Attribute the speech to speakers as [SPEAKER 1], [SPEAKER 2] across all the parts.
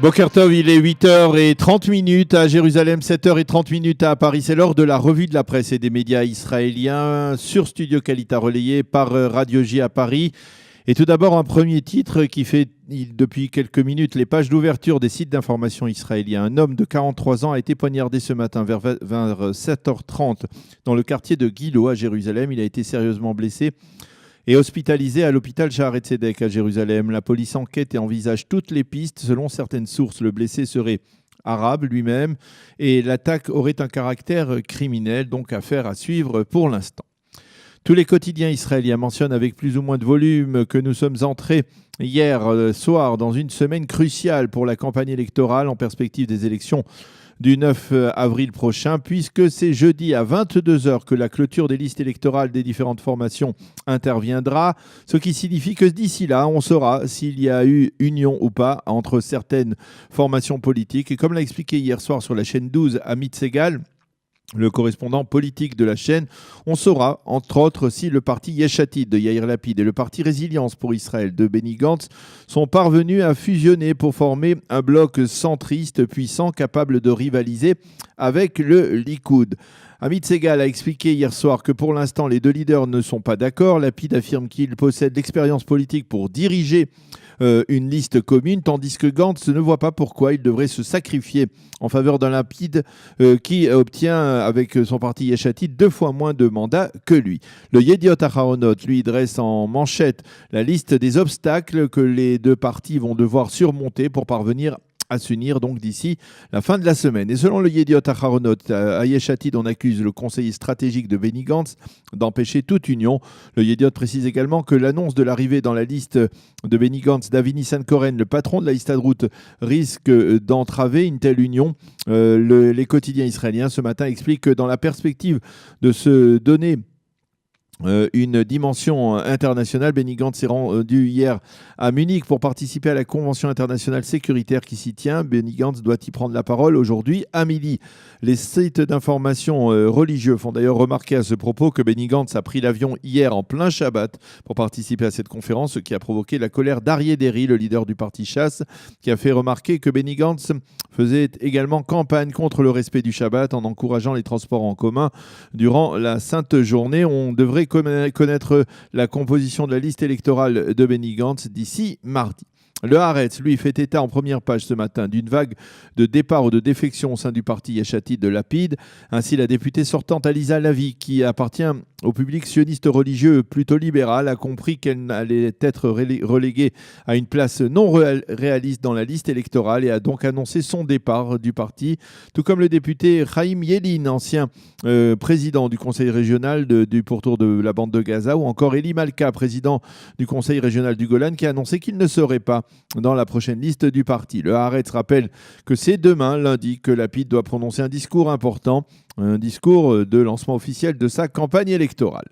[SPEAKER 1] Boker Tov, il est 8h30 à Jérusalem, 7h30 à Paris. C'est l'heure de la revue de la presse et des médias israéliens sur Studio Kalita, relayé par Radio J à Paris. Et tout d'abord, un premier titre qui fait depuis quelques minutes les pages d'ouverture des sites d'information israéliens. Un homme de 43 ans a été poignardé ce matin vers 7h30 dans le quartier de Gilo à Jérusalem. Il a été sérieusement blessé et hospitalisé à l'hôpital Shaare Tzedek à Jérusalem. La police enquête et envisage toutes les pistes. Selon certaines sources, le blessé serait arabe lui-même et l'attaque aurait un caractère criminel, donc affaire à suivre pour l'instant. Tous les quotidiens israéliens mentionnent avec plus ou moins de volume que nous sommes entrés hier soir dans une semaine cruciale pour la campagne électorale en perspective des élections du 9 avril prochain, puisque c'est jeudi à 22h que la clôture des listes électorales des différentes formations interviendra, ce qui signifie que d'ici là, on saura s'il y a eu union ou pas entre certaines formations politiques. Et comme l'a expliqué hier soir sur la chaîne 12 Amit Segal, le correspondant politique de la chaîne, on saura, entre autres, si le parti Yesh Atid de Yair Lapid et le parti Résilience pour Israël de Benny Gantz sont parvenus à fusionner pour former un bloc centriste puissant capable de rivaliser avec le Likoud. Amit Segal a expliqué hier soir que pour l'instant, les deux leaders ne sont pas d'accord. Lapid affirme qu'il possède l'expérience politique pour diriger une liste commune, tandis que Gantz ne voit pas pourquoi il devrait se sacrifier en faveur d'un Lapid qui obtient avec son parti Yesh Atid 2 fois moins de mandats que lui. Le Yediot Aharonot, lui, dresse en manchette la liste des obstacles que les deux partis vont devoir surmonter pour parvenir à s'unir donc d'ici la fin de la semaine. Et selon le Yediot Aharonot, à Yesh Atid, on accuse le conseiller stratégique de Benny Gantz d'empêcher toute union. Le Yediot précise également que l'annonce de l'arrivée dans la liste de Benny Gantz d'Avi Nissan-Koren, le patron de la Histadrout, risque d'entraver une telle union. Les quotidiens israéliens ce matin expliquent que dans la perspective de se donner une dimension internationale, Benny Gantz s'est rendu hier à Munich pour participer à la Convention internationale sécuritaire qui s'y tient. Benny Gantz doit y prendre la parole aujourd'hui à midi. Les sites d'information religieux font d'ailleurs remarquer à ce propos que Benny Gantz a pris l'avion hier en plein Shabbat pour participer à cette conférence, ce qui a provoqué la colère d'Aryeh Deri, le leader du parti Chasse, qui a fait remarquer que Benny Gantz faisait également campagne contre le respect du Shabbat en encourageant les transports en commun durant la sainte journée. On devrait connaître la composition de la liste électorale de Benny Gantz d'ici mardi. Le Haaretz, lui, fait état en première page ce matin d'une vague de départ ou de défection au sein du parti Yesh Atid de Lapid. Ainsi, la députée sortante Aliza Lavie, qui appartient au public sioniste religieux plutôt libéral, a compris qu'elle allait être reléguée à une place non réaliste dans la liste électorale et a donc annoncé son départ du parti, tout comme le député Chaim Yelin, ancien président du conseil régional du pourtour de la bande de Gaza, ou encore Eli Malka, président du conseil régional du Golan, qui a annoncé qu'il ne serait pas dans la prochaine liste du parti. Le Haaretz rappelle que c'est demain, lundi, que Lapid doit prononcer un discours important, un discours de lancement officiel de sa campagne électorale.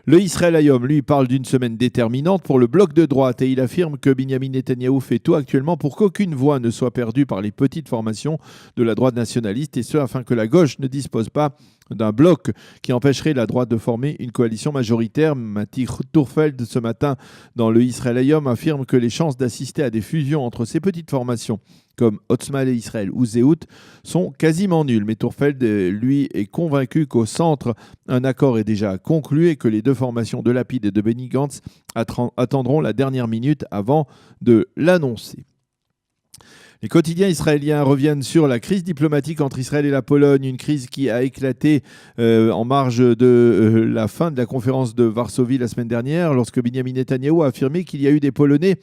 [SPEAKER 1] Le Israël Hayom, lui, parle d'une semaine déterminante pour le bloc de droite et il affirme que Binyamin Netanyahou fait tout actuellement pour qu'aucune voix ne soit perdue par les petites formations de la droite nationaliste, et ce afin que la gauche ne dispose pas d'un bloc qui empêcherait la droite de former une coalition majoritaire. Mati Tourfeld, ce matin, dans le Israël Hayom, affirme que les chances d'assister à des fusions entre ces petites formations comme Otzma et Israël ou Zéhout sont quasiment nulles. Mais Tourfeld, lui, est convaincu qu'au centre, un accord est déjà conclu et que les deux formations de Lapid et de Benny Gantz attendront la dernière minute avant de l'annoncer. Les quotidiens israéliens reviennent sur la crise diplomatique entre Israël et la Pologne, une crise qui a éclaté en marge de la fin de la conférence de Varsovie la semaine dernière, lorsque Binyamin Netanyahou a affirmé qu'il y a eu des Polonais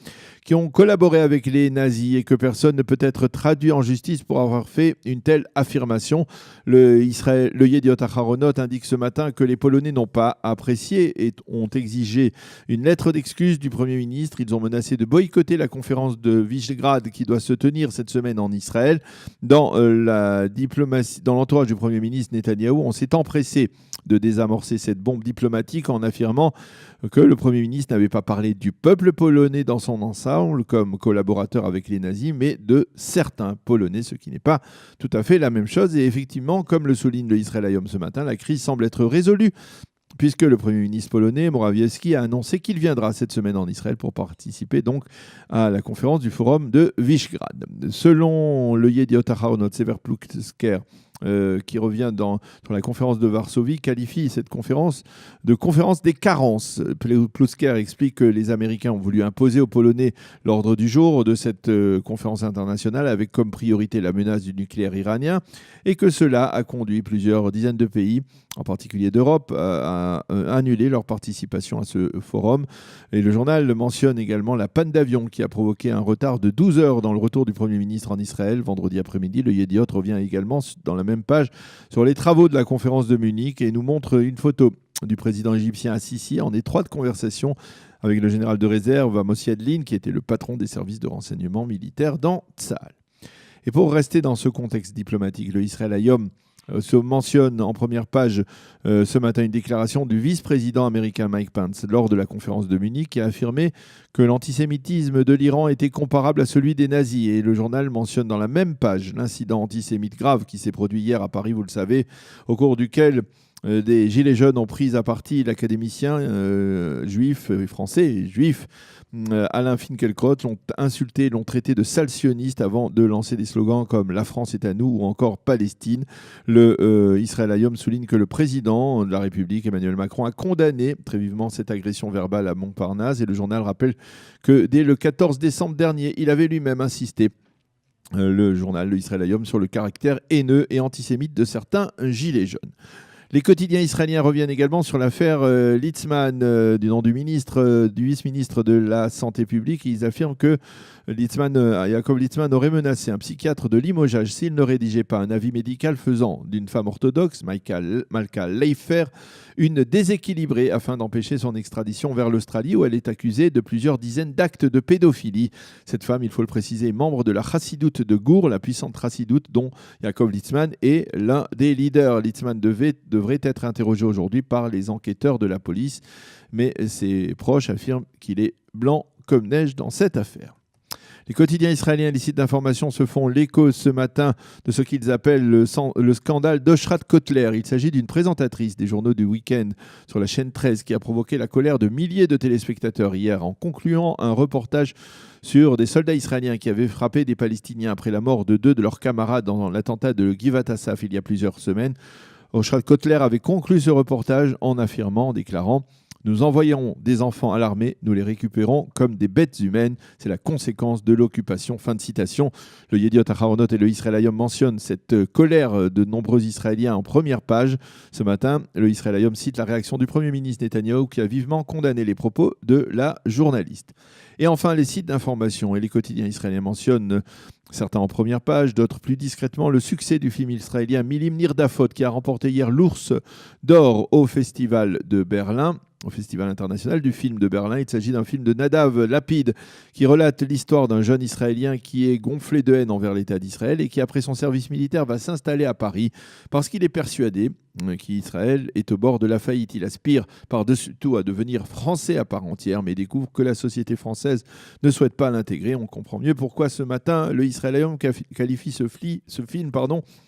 [SPEAKER 1] qui ont collaboré avec les nazis et que personne ne peut être traduit en justice pour avoir fait une telle affirmation. Le Yediot Aharonot indique ce matin que les Polonais n'ont pas apprécié et ont exigé une lettre d'excuse du Premier ministre. Ils ont menacé de boycotter la conférence de Visegrad qui doit se tenir cette semaine en Israël. Dans l'entourage du Premier ministre Netanyahou, on s'est empressé de désamorcer cette bombe diplomatique en affirmant que le Premier ministre n'avait pas parlé du peuple polonais dans son ensemble comme collaborateur avec les nazis, mais de certains Polonais, ce qui n'est pas tout à fait la même chose. Et effectivement, comme le souligne le Israël Hayom ce matin, la crise semble être résolue puisque le Premier ministre polonais, Morawiecki, a annoncé qu'il viendra cette semaine en Israël pour participer donc à la conférence du forum de Visegrad. Selon le Yediot Ahronoth, Sever Ploutsker, qui revient sur la conférence de Varsovie, qualifie cette conférence de conférence des carences. Ploutsker explique que les Américains ont voulu imposer aux Polonais l'ordre du jour de cette conférence internationale avec comme priorité la menace du nucléaire iranien et que cela a conduit plusieurs dizaines de pays, en particulier d'Europe, à annuler leur participation à ce forum. Et le journal mentionne également la panne d'avion qui a provoqué un retard de 12 heures dans le retour du Premier ministre en Israël vendredi après-midi. Le Yediot revient également dans la même page sur les travaux de la conférence de Munich et nous montre une photo du président égyptien Sisi en étroite conversation avec le général de réserve Mossi Adlin, qui était le patron des services de renseignement militaire dans Tsahal. Et pour rester dans ce contexte diplomatique, le Israël Hayom se mentionne en première page ce matin une déclaration du vice-président américain Mike Pence lors de la conférence de Munich qui a affirmé que l'antisémitisme de l'Iran était comparable à celui des nazis. Et le journal mentionne dans la même page l'incident antisémite grave qui s'est produit hier à Paris, vous le savez, au cours duquel des gilets jaunes ont pris à partie l'académicien juif, français et juif, Alain Finkielkraut, l'ont insulté, l'ont traité de sale sioniste avant de lancer des slogans comme « La France est à nous » ou encore « Palestine ». Le Israël Hayom souligne que le président de la République, Emmanuel Macron, a condamné très vivement cette agression verbale à Montparnasse et le journal rappelle que dès le 14 décembre dernier, il avait lui-même insisté le journal, le Israël Hayom, sur le caractère haineux et antisémite de certains gilets jaunes. Les quotidiens israéliens reviennent également sur l'affaire Litzman, du nom du vice-ministre de la Santé publique. Ils affirment que Yaakov Litzman aurait menacé un psychiatre de limogeage s'il ne rédigeait pas un avis médical faisant d'une femme orthodoxe, Malka Leifer, une déséquilibrée afin d'empêcher son extradition vers l'Australie où elle est accusée de plusieurs dizaines d'actes de pédophilie. Cette femme, il faut le préciser, est membre de la Chassidoute de Gour, la puissante Chassidoute dont Yaakov Litzman est l'un des leaders. Litzman devrait être interrogé aujourd'hui par les enquêteurs de la police, mais ses proches affirment qu'il est blanc comme neige dans cette affaire. Les quotidiens israéliens et les sites d'information se font l'écho ce matin de ce qu'ils appellent le scandale d'Oshrat Kotler. Il s'agit d'une présentatrice des journaux du week-end sur la chaîne 13 qui a provoqué la colère de milliers de téléspectateurs hier en concluant un reportage sur des soldats israéliens qui avaient frappé des Palestiniens après la mort de 2 de leurs camarades dans l'attentat de Givat Asaf il y a plusieurs semaines. Oshrat Kotler avait conclu ce reportage en déclarant « Nous envoyons des enfants à l'armée, nous les récupérons comme des bêtes humaines. C'est la conséquence de l'occupation. » Fin de citation. Le Yediot Ahronoth et le Israël Hayom mentionnent cette colère de nombreux Israéliens en première page. Ce matin, le Israël Hayom cite la réaction du Premier ministre Netanyahou qui a vivement condamné les propos de la journaliste. Et enfin, les sites d'information et les quotidiens israéliens mentionnent certains en première page, d'autres plus discrètement, le succès du film israélien Milim Nirdafot qui a remporté hier l'Ours d'or au Festival de Berlin. Au Festival international du film de Berlin. Il s'agit d'un film de Nadav Lapid qui relate l'histoire d'un jeune Israélien qui est gonflé de haine envers l'État d'Israël et qui, après son service militaire, va s'installer à Paris parce qu'il est persuadé qu'Israël est au bord de la faillite. Il aspire par-dessus tout à devenir français à part entière, mais découvre que la société française ne souhaite pas l'intégrer. On comprend mieux pourquoi ce matin, le Israël Hayom qualifie ce film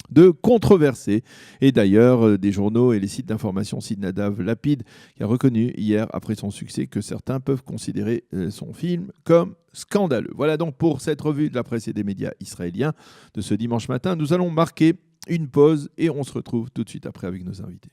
[SPEAKER 1] de controversé. Et d'ailleurs, des journaux et les sites d'information citent Nadav Lapid qui a reconnu hier, après son succès, que certains peuvent considérer son film comme scandaleux. Voilà donc pour cette revue de la presse et des médias israéliens de ce dimanche matin. Nous allons marquer une pause et on se retrouve tout de suite après avec nos invités.